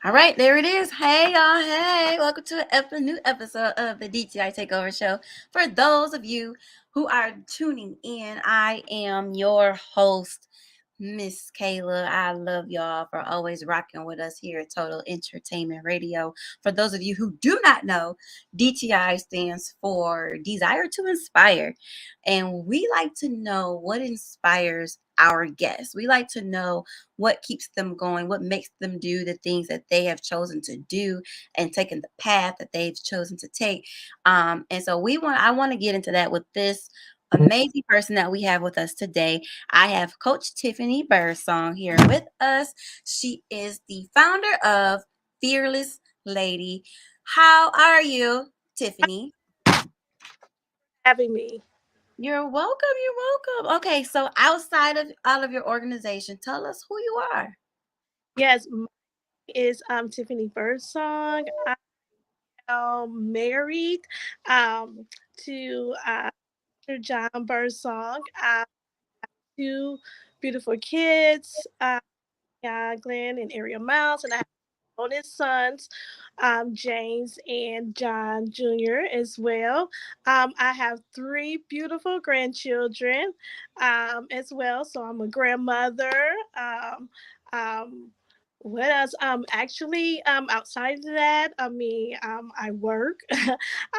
All right, there it is. Hey, y'all. Hey, welcome to a new episode of the DTI Takeover Show. For those of you who are tuning in, I am your host, Miss Kayla. I love y'all for always rocking with us here at Total Entertainment Radio. For those of you who do not know, DTI stands for Desire to Inspire. And we like to know what inspires our guests. We like to know what keeps them going, what makes them do the things that they have chosen to do and taken the path that they've chosen to take. And so I want to get into that with this amazing person that we have with us today. I have Coach Tiffany Birdsong here with us. She is the founder of Fearless Lady. How are you, Tiffany? Having me. You're welcome. You're welcome. Okay, so outside of all of your organization, tell us who you are. Yes, mine is Tiffany Birdsong. I am married um to Mr. John Birdsong. I have two beautiful kids, Glenn and Ariel Miles, and I have bonus sons, James and John Jr. as well. I have three beautiful grandchildren as well. So I'm a grandmother. Um, what else? Actually, outside of that, I work.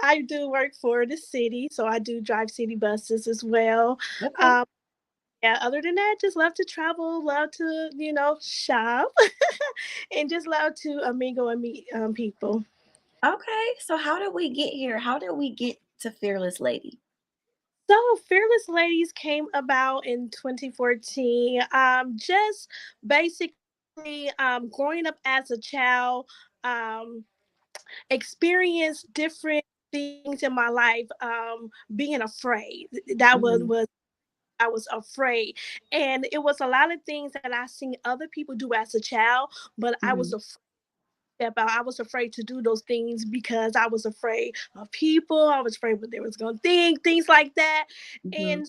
I do work for the city, so I do drive city buses as well. Okay. Um, yeah, other than that, just love to travel, love to, shop, and just love to mingle and meet people. Okay. So how did we get here? How did we get to Fearless Lady? So, Fearless Ladies came about in 2014. Just basically growing up as a child, um, experienced different things in my life, being afraid. That Mhm. was I was afraid. And it was a lot of things that I seen other people do as a child, but I was Mhm. afraid step out. I was afraid to do those things because I was afraid of people. I was afraid what they was gonna think, things like that. Mhm.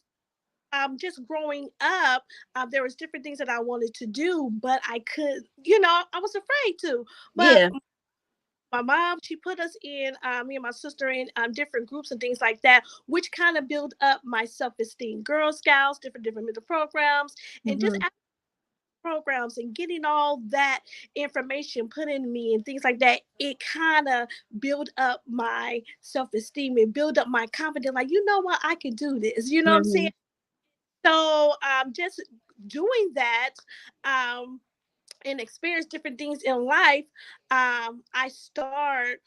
And just growing up, there was different things that I wanted to do, but I could, I was afraid to. But Yeah. my mom, she put us in, me and my sister in different groups and things like that, which kind of built up my self-esteem. Girl Scouts, different mental programs, and just Mhm. programs and getting all that information put in me and things like that, it kind of build up my self-esteem and build up my confidence. Like, you know what, I can do this. You know what I'm saying? Mhm. So just doing that, um, and experience different things in life, I start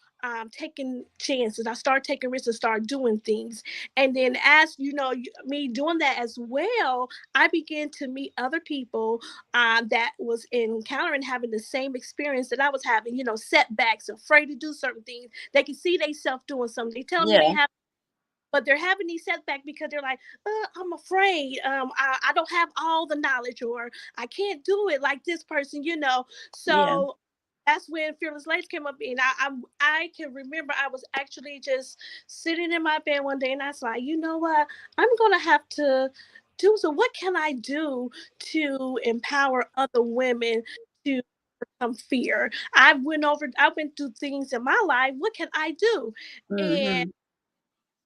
taking chances. I start taking risks and start doing things. And then, as you know, me doing that as well, I began to meet other people that was encountering having the same experience that I was having. Setbacks, afraid to do certain things. They can see themselves doing something. They tell me they Yeah. have, but they're having these setbacks because they're like, I'm afraid. I don't have all the knowledge, or I can't do it like this person. Yeah. So that's when Fearless Ladies came up, and I can remember I was actually just sitting in my bed one day, and I was like, you know what, I'm gonna have to do so. What can I do to empower other women to overcome fear? I went through things in my life. What can I do? And Mhm.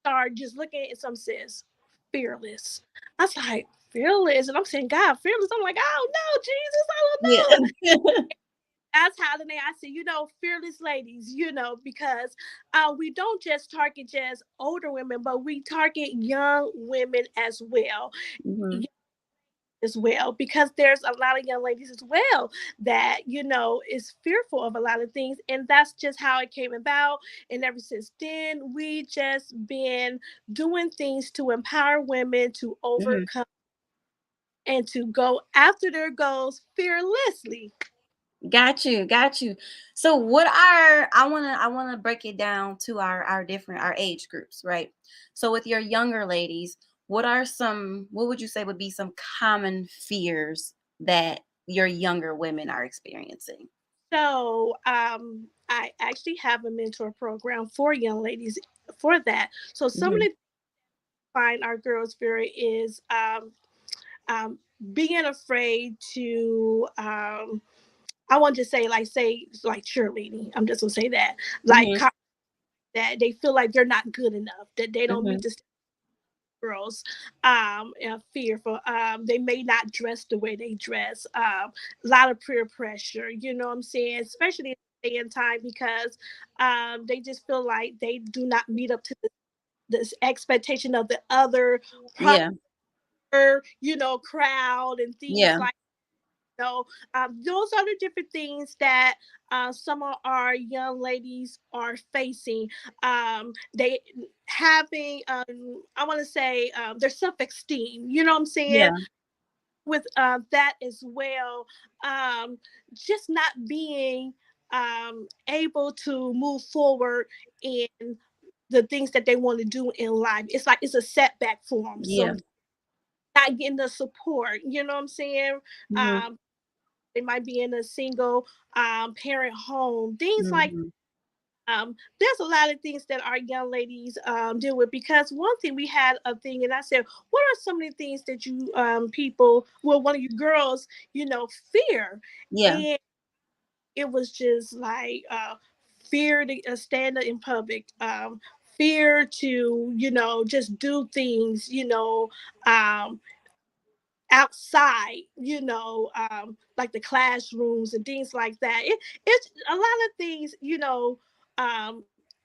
start just looking at some says fearless. I was like, fearless. And I'm saying, God, fearless. I'm like, oh no, Jesus, I Yeah. don't know. That's how the name I say, fearless ladies, because we don't just target just older women, but we target young women Mhm. as well, because there's a lot of young ladies as well that is fearful of a lot of things, and that's just how it came about. And ever since then, we just been doing things to empower women to Mhm. overcome and to go after their goals fearlessly. Got you. Got you. So what are I want to break it down to our different our age groups, right? So with your younger ladies, what would you say would be some common fears that your younger women are experiencing? So I actually have a mentor program for young ladies for that. So some of Mhm. the find our girls fear is um, being afraid to I want to say like cheerleading. I'm just gonna say that like Mhm. that they feel like they're not good enough, that they don't meet Mhm. the girls, fearful. They may not dress the way they dress. A lot of peer pressure, you know what I'm saying? Especially in this day and time because they just feel like they do not meet up to this expectation of the other Yeah. proper, crowd and things Yeah. like. Those are the different things that some of our young ladies are facing. They having, I want to say, their self esteem. You know what I'm saying? Yeah. With that as well, um, just not being able to move forward in the things that they want to do in life. It's like it's a setback for them. Yeah. So not getting the support. You know what I'm saying? Mhm. Um, they might be in a single parent home, things like. Mhm. There's a lot of things that our young ladies deal with because one thing we had a thing, and I said, "What are some of the things that you people, well, one of you girls, fear?" Yeah. And it was just like fear to stand in public, fear to just do things, um, outside, like the classrooms and things like that. It's a lot of things,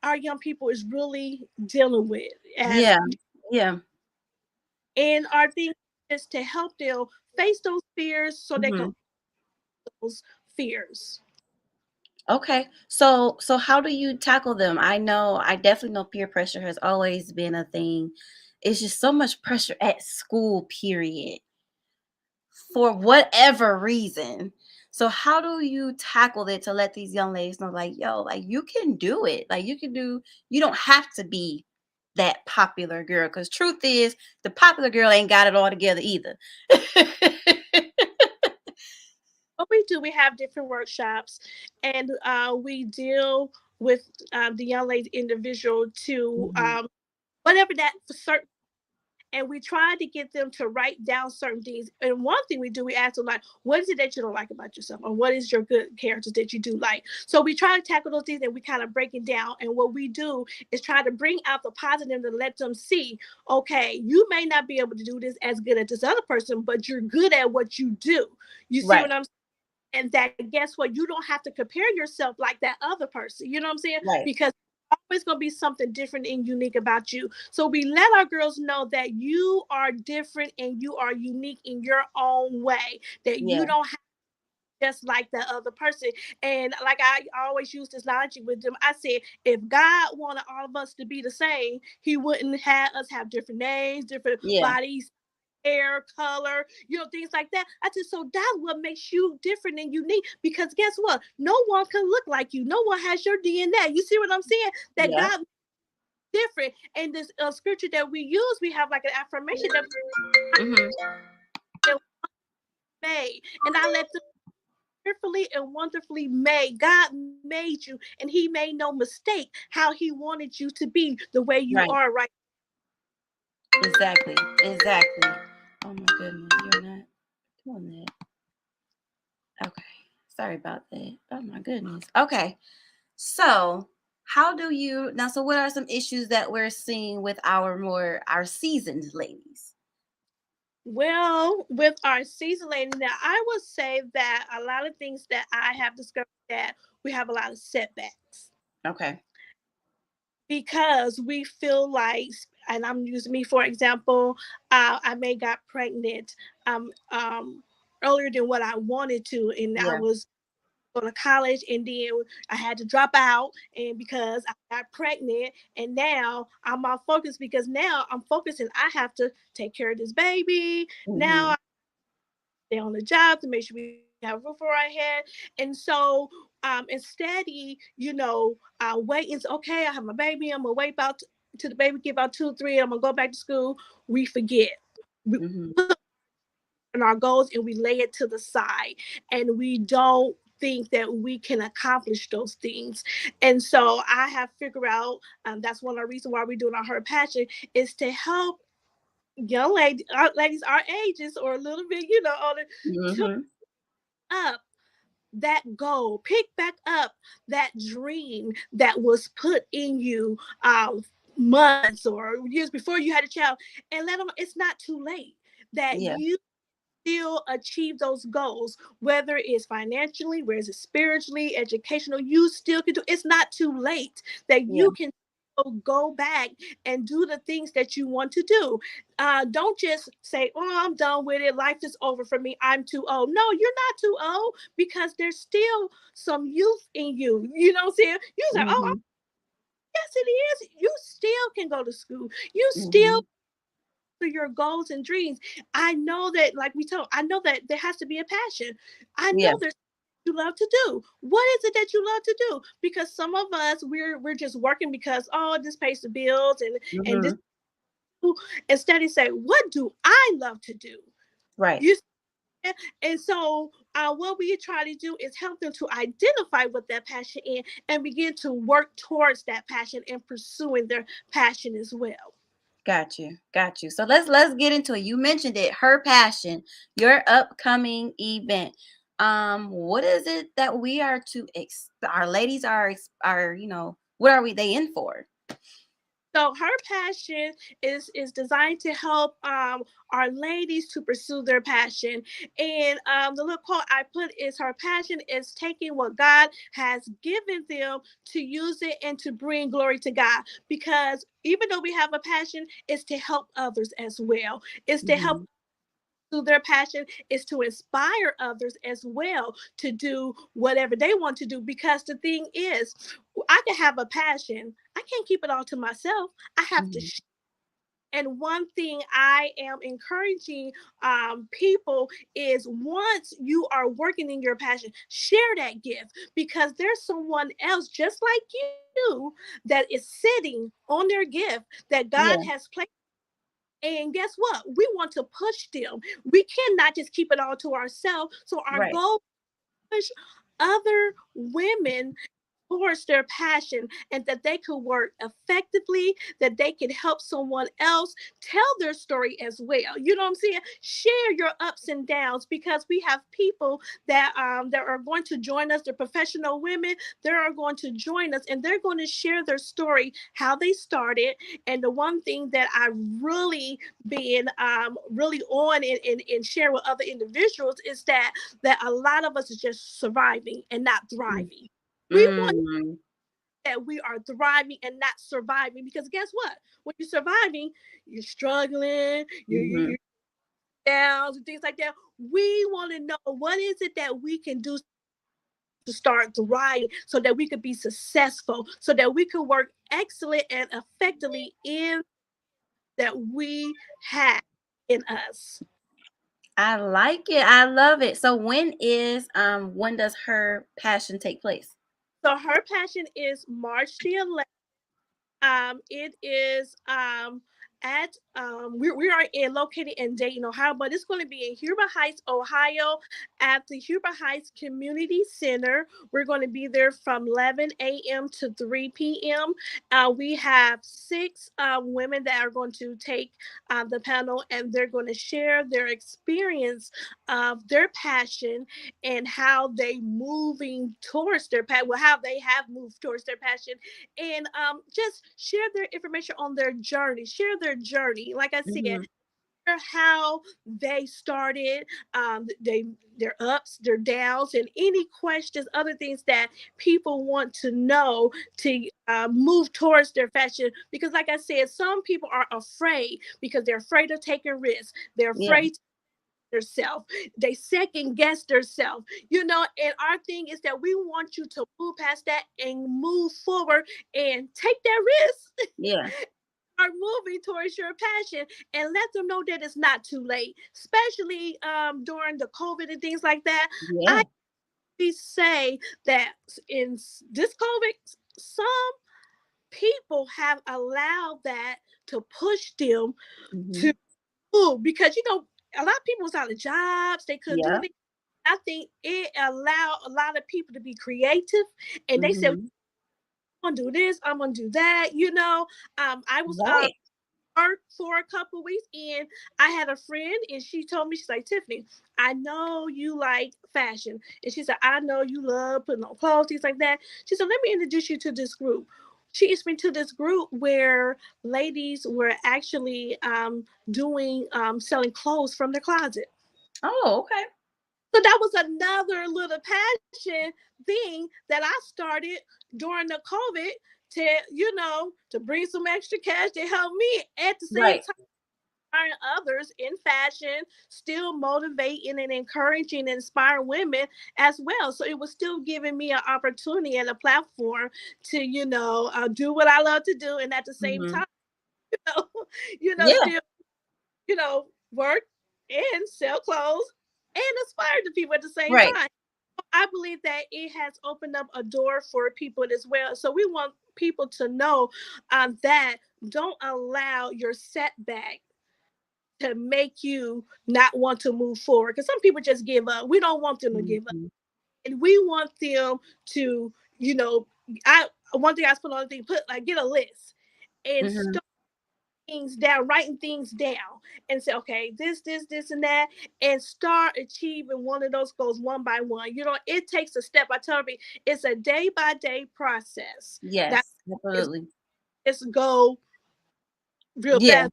our young people is really dealing with as Yeah. Yeah. and our thing is to help them face those fears so they can Mhm. those fears. Okay. So how do you tackle them? I definitely know peer pressure has always been a thing. It's just so much pressure at school, period, for whatever reason. So how do you tackle it to let these young ladies know, like, yo, like you can do it. Like you don't have to be that popular girl. Because truth is, the popular girl ain't got it all together either. What we do, we have different workshops, and we deal with the young lady individual to Mhm. whatever that for certain, and we try to get them to write down certain things. And one thing we do, we ask them like, "What is it that you don't like about yourself, or what is your good characters that you do like?" So we try to tackle those things, and we kind of break it down. And what we do is try to bring out the positive and let them see, okay, you may not be able to do this as good as this other person, but you're good at what you do. You see Right. what I'm saying? And that guess what? You don't have to compare yourself like that other person. You know what I'm saying? Right. Because always going to be something different and unique about you. So we let our girls know that you are different and you are unique in your own way. That Yeah. you don't have just like the other person. And like I always use this analogy with them. I said, if God wanted all of us to be the same, He wouldn't have us have different names, different Yeah. bodies, hair color, things like that. I said, so that's what makes you different and unique because guess what? No one can look like you. No one has your DNA. You see what I'm saying? That Yeah. God different. And this scripture that we use, we have like an affirmation that Mhm. made. And I let them fearfully and wonderfully made. God made you and He made no mistake how He wanted you to be the way you Right. are right. Exactly. Exactly. Oh my goodness, you're not doing that. Okay. Sorry about that. Oh my goodness. Okay. So, how do you now? So, what are some issues that we're seeing with our seasoned ladies? Well, with our season lady now, I would say that a lot of things that I have discovered that we have a lot of setbacks Okay. because we feel like, and I'm using me for example, I may got pregnant um, um, earlier than what I wanted to, and I Yeah. was going to college, and then I had to drop out, and because I got pregnant, and now I'm off focus because now I'm focusing. I have to take care of this baby. Now Hmm. stay on the job to make sure we have a roof over our head. And so instead, waiting, okay, I have my baby, I'm gonna wait about to the baby get about 2 or 3, I'm gonna go back to school. We forget. We Hmm. put on our goals and we lay it to the side and we don't think that we can accomplish those things. And so I have figured out that's one of the reasons why we're doing our her passion is to help young ladies our ages or a little bit older to Hmm. up that goal, pick back up that dream that was put in you months or years before you had a child, and let them, it's not too late, that Yeah. you still achieve those goals, whether it's financially, whether it's spiritually, educational, you still can do. It's not too late, that Yeah. you can go back and do the things that you want to do. Don't just say, "Oh, I'm done with it. Life is over for me. I'm too old." No, you're not too old, because there's still some youth in you. You know what I'm saying? You say, "Oh, Mhm. yes, it is." You still can go to school. You still Mhm. for your goals and dreams. I know that, like we told, I know that there has to be a passion. I know Yeah. there's you love to do. What is it that you love to do? Because some of us, we're just working because, oh, this pays the bills, and this, Mhm. instead of say, what do I love to do? Right. You and so what we try to do is help them to identify what that passion is and begin to work towards that passion and pursuing their passion as well. Got you. Got you. So let's get into it. You mentioned it, Her Passion, your upcoming event. What is it that we are to our ladies are, what are we they in for? So her passion is designed to help our ladies to pursue their passion. And the little quote I put is, her passion is taking what God has given them to use it and to bring glory to God. Because even though we have a passion, it's to help others as well. It's to help Mhm. through their passion, is to inspire others as well to do whatever they want to do. Because the thing is, I can have a passion, I can't keep it all to myself. I have to Mhm. and one thing I am encouraging people is, once you are working in your passion, share that gift, because there's someone else just like you that is sitting on their gift that God Yeah. has placed. And guess what? We want to push them. We cannot just keep it all to ourselves. So our Right. goal is to push other women towards their passion, and that they could work effectively, that they can help someone else tell their story as well. You know what I'm saying? Share your ups and downs, because we have people that are going to join us, the professional women, they are going to join us, and they're going to share their story, how they started. And the one thing that I really been really on and share with other individuals is that a lot of us is just surviving and not thriving. We want Mm. that we are thriving and not surviving, because guess what? When you're surviving, you're struggling, Mhm. you're down and things like that. We want to know, what is it that we can do to start thriving, so that we could be successful, so that we can work excellent and effectively in that we have in us. I like it. I love it. So when does Her Passion take place? So her passion is March the 11th. It is at we are located in Dayton, Ohio, but it's going to be in Huber Heights, Ohio, at the Huber Heights Community Center. We're going to be there from 11 a.m. to 3 p.m. We have six women that are going to take the panel, and they're going to share their experience of their passion and how they moving towards their passion, well, how they have moved towards their passion, and just share their information on their journey, share their journey. Like I said, Mhm. share how they started, their ups, their downs, and any questions, other things that people want to know to move towards their fashion. Because, like I said, some people are afraid because they're afraid of taking risks. They're Yeah. afraid themselves. They second guess themselves, and our thing is that we want you to move past that and move forward and take that risk. Yeah. Are moving towards your passion, and let them know that it's not too late, especially during the COVID and things like that. I Yeah. say that in this COVID, some people have allowed that to push them to Mhm. move, because a lot of people was out of jobs, they couldn't do Yeah. anything. I think it allowed a lot of people to be creative, and they said, Mhm. "I'm gonna do this, I'm gonna do that." I was Right. for a couple weeks, and I had a friend, and she told me, she's like, Tiffany, I know you like fashion, and she said, I know you love putting on clothes, things like that. She said, let me introduce you to this group. She introduced me to this group where ladies were actually doing selling clothes from their closet. Oh, okay. So that was another little passion thing that I started during the COVID to, to bring some extra cash to help me at the same Right. time inspiring others in fashion, still motivating and encouraging and inspiring women as well. So it was still giving me an opportunity and a platform to, do what I love to do, and at the same Hmm. time, you know, Yeah. still, work and sell clothes and inspire the people at the same Right. time. I believe that it has opened up a door for people as well. So we want people to know that don't allow your setback to make you not want to move forward. Because some people just give up. We don't want them to give up, Hmm. and we want them to, you know, I one thing I put on the thing, put like get a list and Hmm. start things down, writing things down, and say, okay, this, and that, and start achieving one of those goals one by one. It takes a step. I tell you, it's a day by day process. That Yes, is, absolutely. it's go real Yeah, fast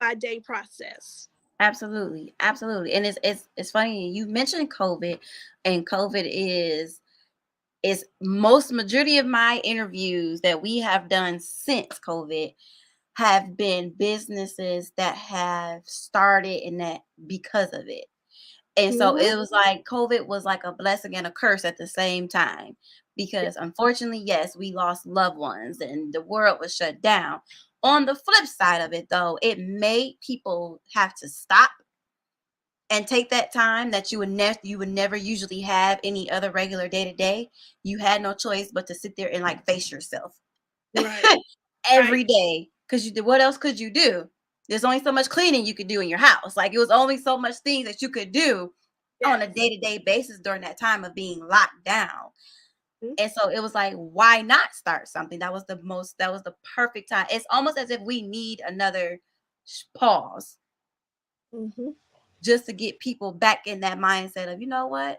by day process. absolutely. Absolutely. And it's funny you mentioned COVID, and COVID is most majority of my interviews that we have done since COVID have been businesses that have started in that because of it. And so Hmm. it was like COVID was like a blessing and a curse at the same time because unfortunately, yes, we lost loved ones and the world was shut down. On the flip side of it, though, it made people have to stop and take that time that you would never usually have any other regular day to day. You had no choice but to sit there and like face yourself Right. Right. every day because you did. What else could you do? There's only so much cleaning you could do in your house. Like it was only so much things that you could do on a Yes. day-to-day basis during that time of being locked down. Mm-hmm. And so it was like, why not start something? That was the perfect time. It's almost as if we need another pause Mm-hmm. just to get people back in that mindset of, you know what?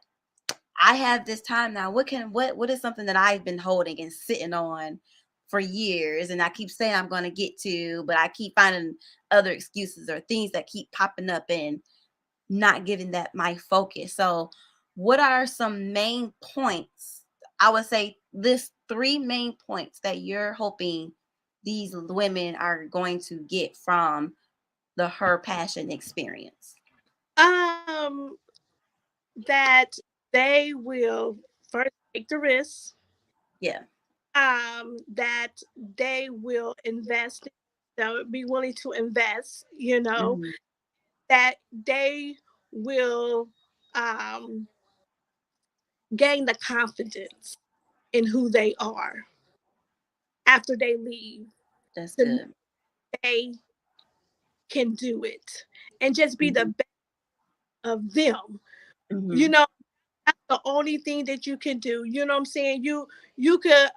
I have this time now. What is something that I've been holding and sitting on for years and I keep saying I'm going to get to, but I keep finding other excuses or things that keep popping up and not giving that my focus. So, what are some main points? I would say list three main points that you're hoping these women are going to get from the Her Passion experience. Um, that they will first take the risk. Yeah. That they will invest. They'll be willing to invest. Hmm. That they will um gain the confidence in who they are after they leave. That's To know good. they can do it and just be the Hmm. best of them. You Hmm. know, that's the only thing that you can do. You know what I'm saying? You could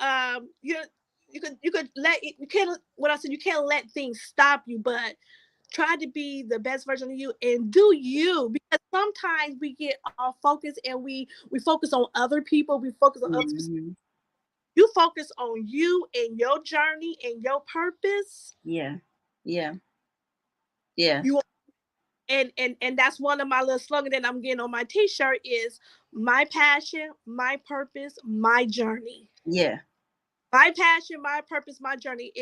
you could let it, you can't what I said, you can't let things stop you, but try to be the best version of you and do you, because sometimes we get off focus and we focus on other people, we focus on others. Hmm. You focus on you and your journey and your purpose. Yeah. Yeah. Yeah. You and that's one of my little slogan that I'm getting on my t-shirt is my passion, my purpose, my journey. Yeah. My passion, my purpose, my journey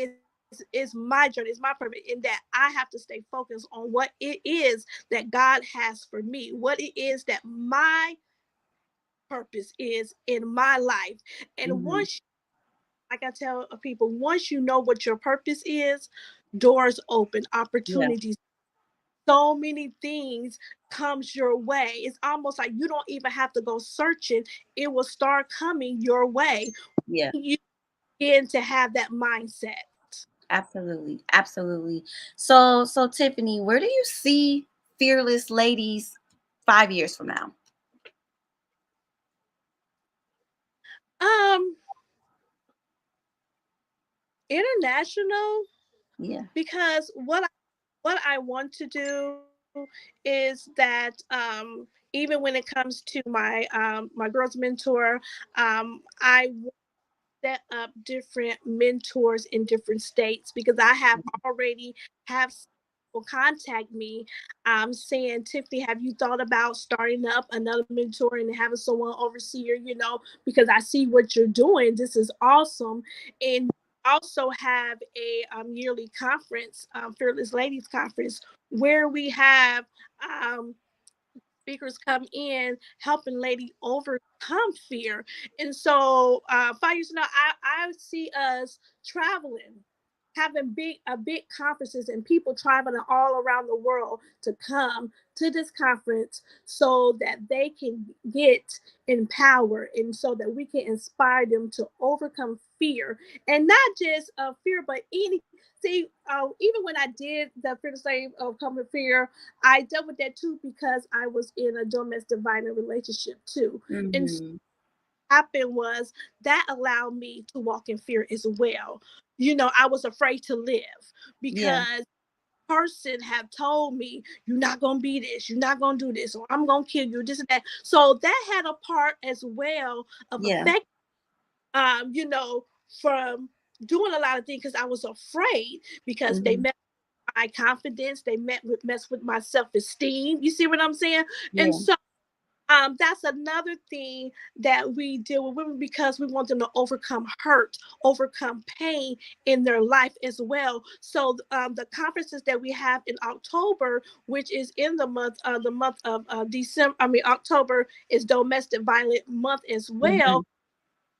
is my journey, is my purpose, in that I have to stay focused on what it is that God has for me, what it is that my purpose is in my life. And Hmm. once, like I tell people, once you know what your purpose is, doors open, Yeah. opportunities, so many things comes your way. It's almost like you don't even have to go searching. It will start coming your way. Yeah. You begin to have that mindset. Absolutely. Absolutely. So Tiffany, where do you see Fearless Ladies 5 years from now? Um, International. Yeah. because what I want to do is that even when it comes to my girls mentor, I set up different mentors in different states because I have already have people contact me saying, Tiffany, have you thought about starting up another mentor and having someone overseer, because I see what you're doing. This is awesome. And also have a yearly conference, Fearless Ladies Conference, where we have speakers come in helping lady overcome fear. And so 5 years now, I see us traveling, having big conferences and people traveling all around the world to come to this conference so that they can get empowered and so that we can inspire them to overcome fear, and not just fear but any see even when I did the fear to save of comfort fear, I dealt with that too because I was in a domestic violent relationship too. And so Mm-hmm. what happened was that allowed me to walk in fear as well. I was afraid to live Yeah. because person have told me you're not gonna be this, you're not gonna do this, or I'm gonna kill you, this and that. So that had a part as well of Yeah. effect, um, you know, from doing a lot of things because I was afraid because they Mm-hmm. met my confidence, they mess with my self-esteem. You see what I'm saying? And Yeah. so that's another thing that we deal with women because we want them to overcome hurt, overcome pain in their life as well. So the conferences that we have in October, which is in the month of December, I mean October is domestic violence month as Mm-hmm. well,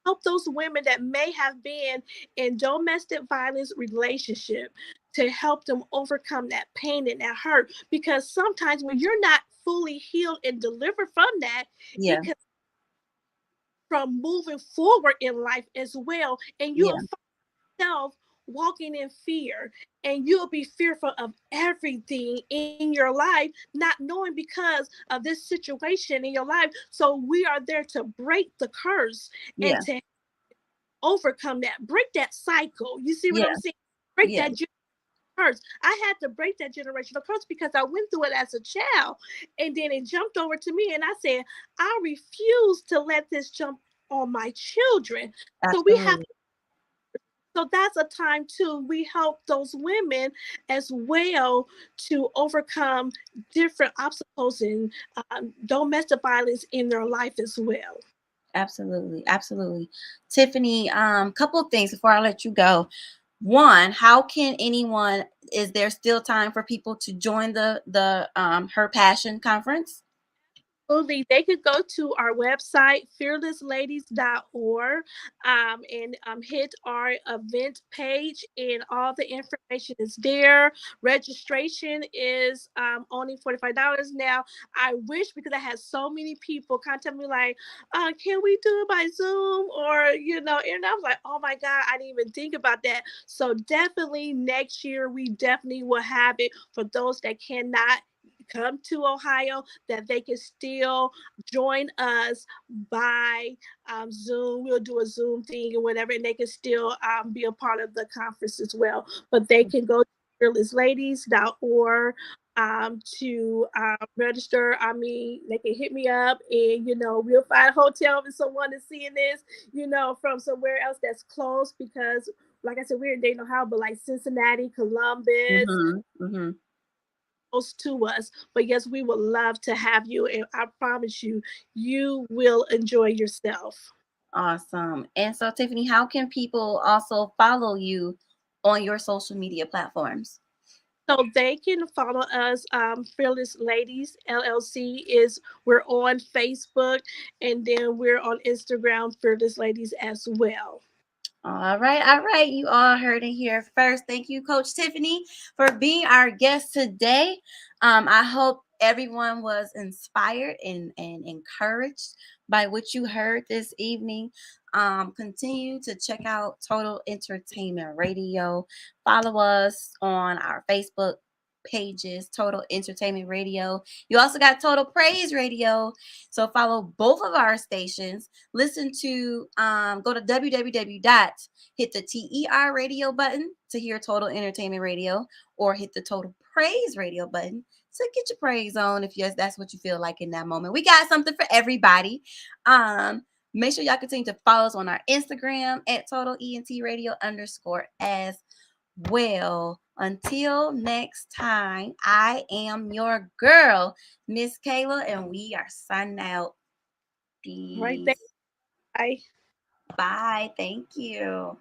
help those women that may have been in domestic violence relationship to help them overcome that pain and that hurt, because sometimes when you're not fully healed and delivered from that, Yeah. it can from moving forward in life as well, and you'll Yeah. find yourself walking in fear, and you'll be fearful of everything in your life, not knowing because of this situation in your life. So we are there to break the curse and Yeah. to overcome that, break that cycle. You see what Yeah. I'm saying? Break Yeah. that curse. I had to break that generational curse because I went through it as a child, and then it jumped over to me, and I said, I refuse to let this jump on my children. So we have Absolutely. so that's a time too. We help those women as well to overcome different obstacles and domestic violence in their life as well. Absolutely. Absolutely. Tiffany, couple of things before I let you go. One, how can anyone, is there still time for people to join the Her Passion conference? Absolutely. They could go to our website, fearlessladies.org, and hit our event page, and all the information is there. Registration is only $45 now. I wish, because I had so many people contact me like, can we do it by Zoom? And I was like, oh my God, I didn't even think about that. So definitely next year, we definitely will have it for those that cannot come to Ohio, that they can still join us by Zoom. We'll do a Zoom thing or whatever, and they can still be a part of the conference as well. But they can go to fearlessladies.org to register. I mean, they can hit me up, and we'll find a hotel if someone is seeing this, from somewhere else that's close, because like I said, we're in Dayton, Ohio, but like Cincinnati, Columbus, Mm-hmm. Mm-hmm. close to us. But yes, we would love to have you, and I promise you, you will enjoy yourself. Awesome. And so, Tiffany, how can people also follow you on your social media platforms? So they can follow us. Fearless Ladies LLC is we're on Facebook, and then we're on Instagram, Fearless Ladies as well. All right, all right. You all heard it here first. Thank you, Coach Tiffany, for being our guest today. I hope everyone was inspired and encouraged by what you heard this evening. Continue to check out Total Entertainment Radio. Follow us on our Facebook pages, Total Entertainment Radio. You also got Total Praise Radio. So follow both of our stations. Listen to go to hit the TER radio button to hear Total Entertainment Radio, or hit the Total Praise Radio button to get your praise on if yes, that's what you feel like in that moment. We got something for everybody. Make sure y'all continue to follow us on our Instagram at Total ENT Radio _ as well. Until next time, I am your girl, Miss Kayla, and we are signing out. Right there. Peace. Bye. Bye. Thank you.